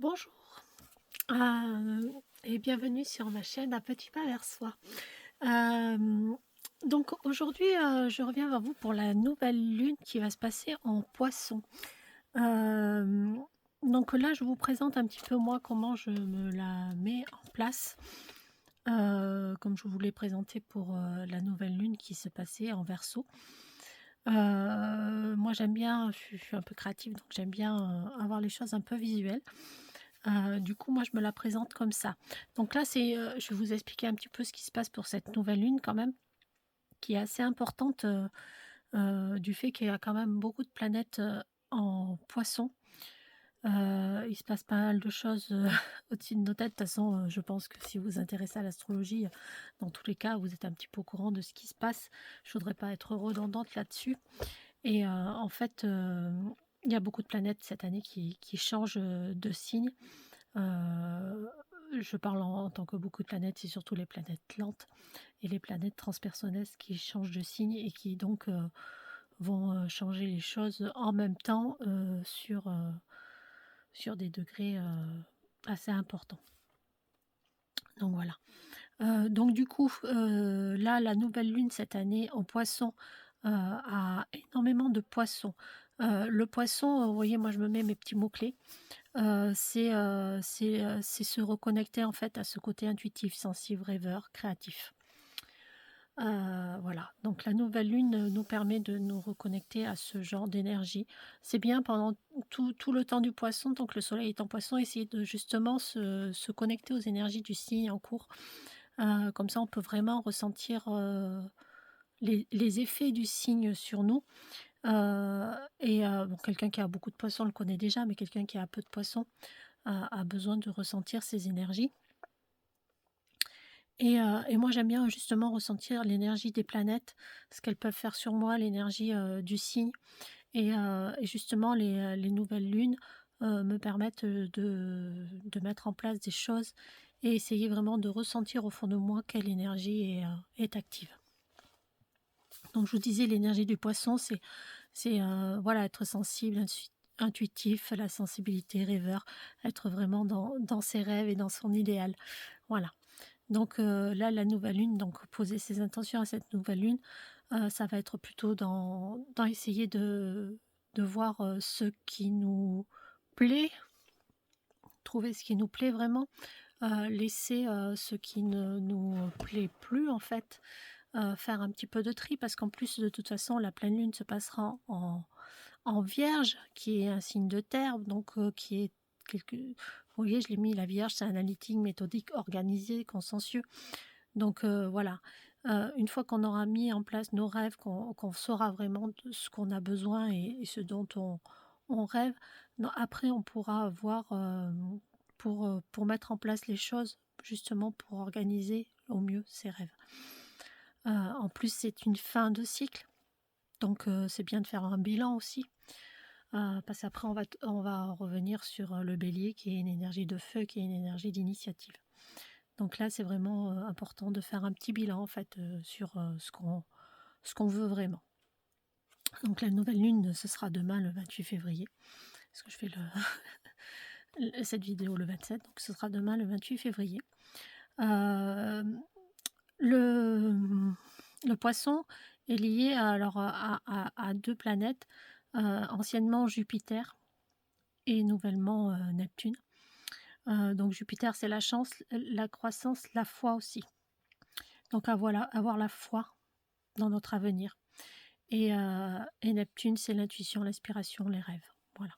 Bonjour et bienvenue sur ma chaîne Un petit pas vers soi. Donc aujourd'hui, je reviens vers vous pour la nouvelle lune qui va se passer en Poisson. Donc là, je vous présente un petit peu moi comment je me la mets en place. Comme je vous l'ai présenté pour la nouvelle lune qui se passait en Verseau. Moi j'aime bien, je suis un peu créative, donc j'aime bien avoir les choses un peu visuelles. Du coup, moi, je me la présente comme ça. Donc là, je vais vous expliquer un petit peu ce qui se passe pour cette nouvelle lune quand même, qui est assez importante du fait qu'il y a quand même beaucoup de planètes en Poisson. Il se passe pas mal de choses au-dessus de nos têtes. De toute façon, je pense que si vous vous intéressez à l'astrologie, dans tous les cas, vous êtes un petit peu au courant de ce qui se passe. Je voudrais pas être redondante là-dessus. Et en fait, il y a beaucoup de planètes cette année qui changent de signe. Je parle en tant que beaucoup de planètes, c'est surtout les planètes lentes et les planètes transpersonnelles qui changent de signe et qui donc vont changer les choses en même temps sur des degrés assez importants. Donc voilà. Donc du coup, là, la nouvelle lune cette année en Poisson a énormément de poissons. Le poisson, vous voyez, moi je me mets mes petits mots-clés. C'est se reconnecter en fait à ce côté intuitif, sensible, rêveur, créatif. Voilà, donc la nouvelle lune nous permet de nous reconnecter à ce genre d'énergie. C'est bien pendant tout le temps du poisson, tant que le soleil est en poisson, essayer de justement se connecter aux énergies du signe en cours. Comme ça, on peut vraiment ressentir les effets du signe sur nous. Bon, quelqu'un qui a beaucoup de poissons le connaît déjà, mais quelqu'un qui a peu de poissons a besoin de ressentir ces énergies. Et moi, j'aime bien justement ressentir l'énergie des planètes, ce qu'elles peuvent faire sur moi, l'énergie du signe. Et justement, les nouvelles lunes me permettent de mettre en place des choses et essayer vraiment de ressentir au fond de moi quelle énergie est active. Donc, je vous disais, l'énergie du poisson, c'est voilà, être sensible, intuitif, la sensibilité, rêveur, être vraiment dans ses rêves et dans son idéal. Voilà. Donc là, la nouvelle lune, donc poser ses intentions à cette nouvelle lune, ça va être plutôt dans essayer de voir ce qui nous plaît, trouver ce qui nous plaît vraiment, laisser ce qui ne nous plaît plus en fait, faire un petit peu de tri parce qu'en plus de toute façon la pleine lune se passera en Vierge qui est un signe de terre, donc qui est vous voyez, je l'ai mis, la Vierge, c'est analytique, méthodique, organisé, consciencieux. Donc voilà, une fois qu'on aura mis en place nos rêves, qu'on saura vraiment de ce qu'on a besoin et ce dont on rêve, après on pourra voir pour mettre en place les choses, justement pour organiser au mieux ses rêves. En plus, c'est une fin de cycle, donc c'est bien de faire un bilan aussi. Parce qu'après, on va revenir sur le bélier, qui est une énergie de feu, qui est une énergie d'initiative. Donc là, c'est vraiment important de faire un petit bilan en fait sur ce qu'on veut vraiment. Donc la nouvelle lune, ce sera demain le 28 février, parce que je fais cette vidéo le 27, donc ce sera demain le 28 février. Euh, le, le poisson est lié à deux planètes, anciennement Jupiter et nouvellement Neptune. Donc Jupiter, c'est la chance, la croissance, la foi aussi. Donc avoir la foi dans notre avenir. Et Neptune, c'est l'intuition, l'inspiration, les rêves. Voilà.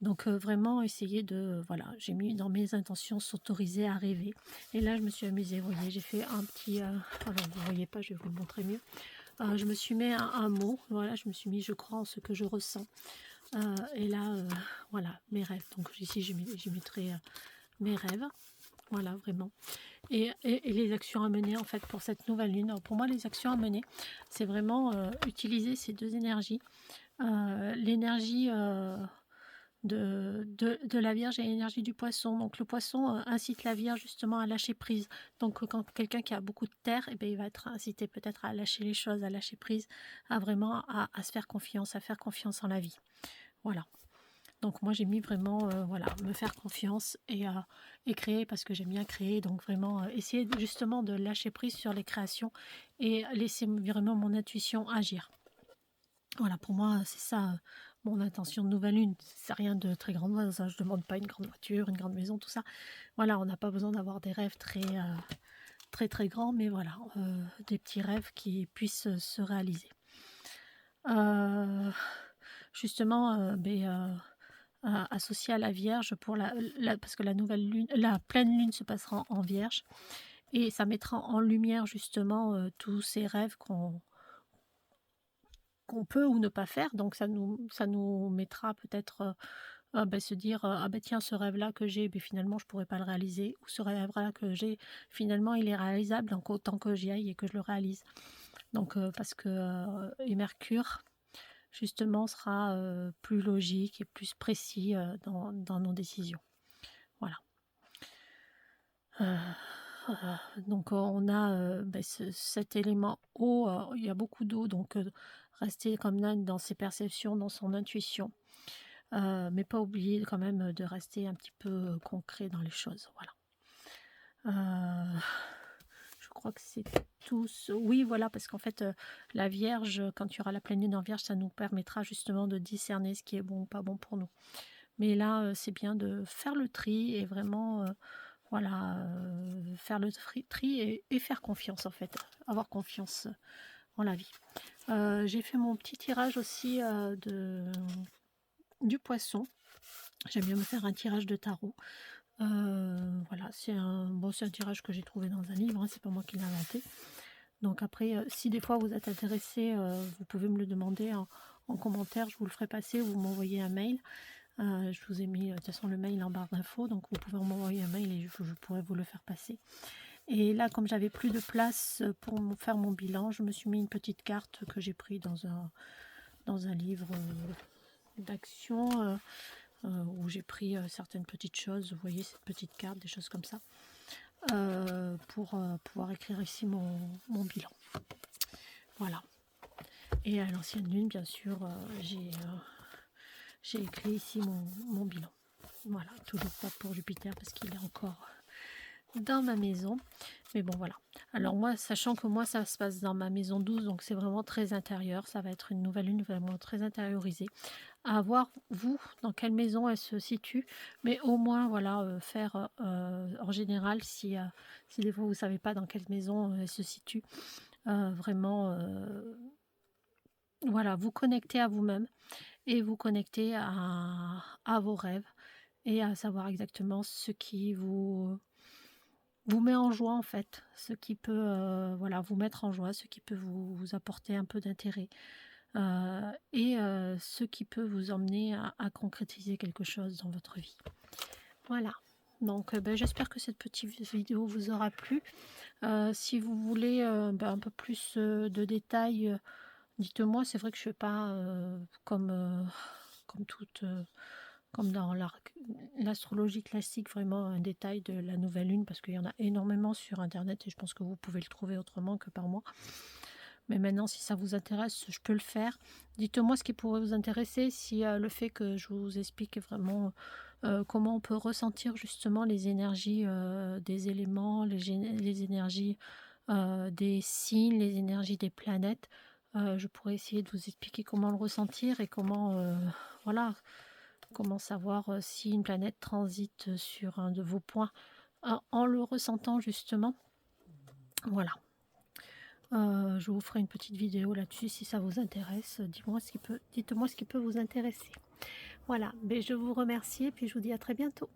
Donc vraiment essayer de... Voilà, j'ai mis dans mes intentions s'autoriser à rêver. Et là, je me suis amusée, vous voyez, j'ai fait un petit... alors, vous ne voyez pas, je vais vous le montrer mieux. Je me suis mis un mot, voilà, je me suis mis je crois en ce que je ressens. Et là, voilà, mes rêves. Donc ici, j'y mettrai mes rêves. Voilà, vraiment. Et les actions à mener en fait pour cette nouvelle lune. Alors, pour moi, les actions à mener, c'est vraiment utiliser ces deux énergies. L'énergie de la Vierge et l'énergie du Poisson. Donc le Poisson incite la Vierge justement à lâcher prise. Donc quand quelqu'un qui a beaucoup de terre, eh bien, il va être incité peut-être à lâcher les choses, à lâcher prise, à vraiment à se faire confiance, à faire confiance en la vie. Voilà. Donc moi j'ai mis vraiment, voilà, me faire confiance et créer parce que j'aime bien créer. Donc vraiment essayer justement de lâcher prise sur les créations et laisser vraiment mon intuition agir. Voilà, pour moi c'est ça mon intention de nouvelle lune. C'est rien de très grandiose, hein. Je demande pas une grande voiture, une grande maison, tout ça. Voilà, on n'a pas besoin d'avoir des rêves très très grands, mais voilà, des petits rêves qui puissent se réaliser. Justement, associé à la Vierge pour parce que la nouvelle lune, la pleine lune se passera en Vierge et ça mettra en lumière justement tous ces rêves qu'on peut ou ne pas faire. Donc ça nous mettra peut-être se dire ah ben tiens, ce rêve-là que j'ai, ben, finalement je pourrais pas le réaliser, ou ce rêve-là que j'ai, finalement il est réalisable, donc autant que j'y aille et que je le réalise. Donc parce que et Mercure justement sera plus logique et plus précis dans nos décisions. Voilà. Donc on a cet élément eau, il y a beaucoup d'eau, donc rester comme là dans ses perceptions, dans son intuition, mais pas oublier quand même de rester un petit peu concret dans les choses. Voilà. Je crois que c'est tout. Oui, voilà, parce qu'en fait, la Vierge, quand tu auras la pleine lune en Vierge, ça nous permettra justement de discerner ce qui est bon ou pas bon pour nous. Mais là, c'est bien de faire le tri et vraiment, voilà, faire le tri et faire confiance en fait, avoir confiance en la vie. J'ai fait mon petit tirage aussi du poisson. J'aime bien me faire un tirage de tarot. Voilà, c'est un tirage que j'ai trouvé dans un livre, hein, c'est pas moi qui l'ai inventé. Donc après, si des fois vous êtes intéressé, vous pouvez me le demander en commentaire, je vous le ferai passer, vous m'envoyez un mail. Je vous ai mis de toute façon le mail en barre d'infos, donc vous pouvez m'envoyer un mail et je pourrai vous le faire passer. Et là, comme j'avais plus de place pour faire mon bilan, je me suis mis une petite carte que j'ai pris dans un livre d'action où j'ai pris certaines petites choses. Vous voyez cette petite carte, des choses comme ça, pour pouvoir écrire ici mon bilan. Voilà. Et à l'ancienne lune, bien sûr, j'ai écrit ici mon bilan. Voilà, toujours pas pour Jupiter parce qu'il est encore dans ma maison. Mais bon, voilà. Alors moi, sachant que moi, ça se passe dans ma maison 12, donc c'est vraiment très intérieur. Ça va être une nouvelle lune vraiment très intériorisée. À voir, vous, dans quelle maison elle se situe. Mais au moins, voilà, faire en général, si des fois vous ne savez pas dans quelle maison elle se situe, vraiment, voilà, vous connecter à vous-même et vous connecter à vos rêves et à savoir exactement ce qui vous met en joie en fait, ce qui peut voilà, vous mettre en joie, ce qui peut vous apporter un peu d'intérêt et ce qui peut vous emmener à concrétiser quelque chose dans votre vie. Voilà, donc j'espère que cette petite vidéo vous aura plu. Si vous voulez un peu plus de détails, dites-moi. C'est vrai que je ne fais pas comme toute... comme dans l'astrologie classique, vraiment un détail de la nouvelle lune, parce qu'il y en a énormément sur internet et je pense que vous pouvez le trouver autrement que par moi. Mais maintenant, si ça vous intéresse, je peux le faire. Dites-moi ce qui pourrait vous intéresser, si le fait que je vous explique vraiment comment on peut ressentir justement les énergies des éléments, les énergies des signes, les énergies des planètes. Je pourrais essayer de vous expliquer comment le ressentir et voilà, comment savoir si une planète transite sur un de vos points en le ressentant justement. Voilà. Je vous ferai une petite vidéo là-dessus si ça vous intéresse. Dites-moi ce qui peut vous intéresser. Voilà, mais je vous remercie et puis je vous dis à très bientôt.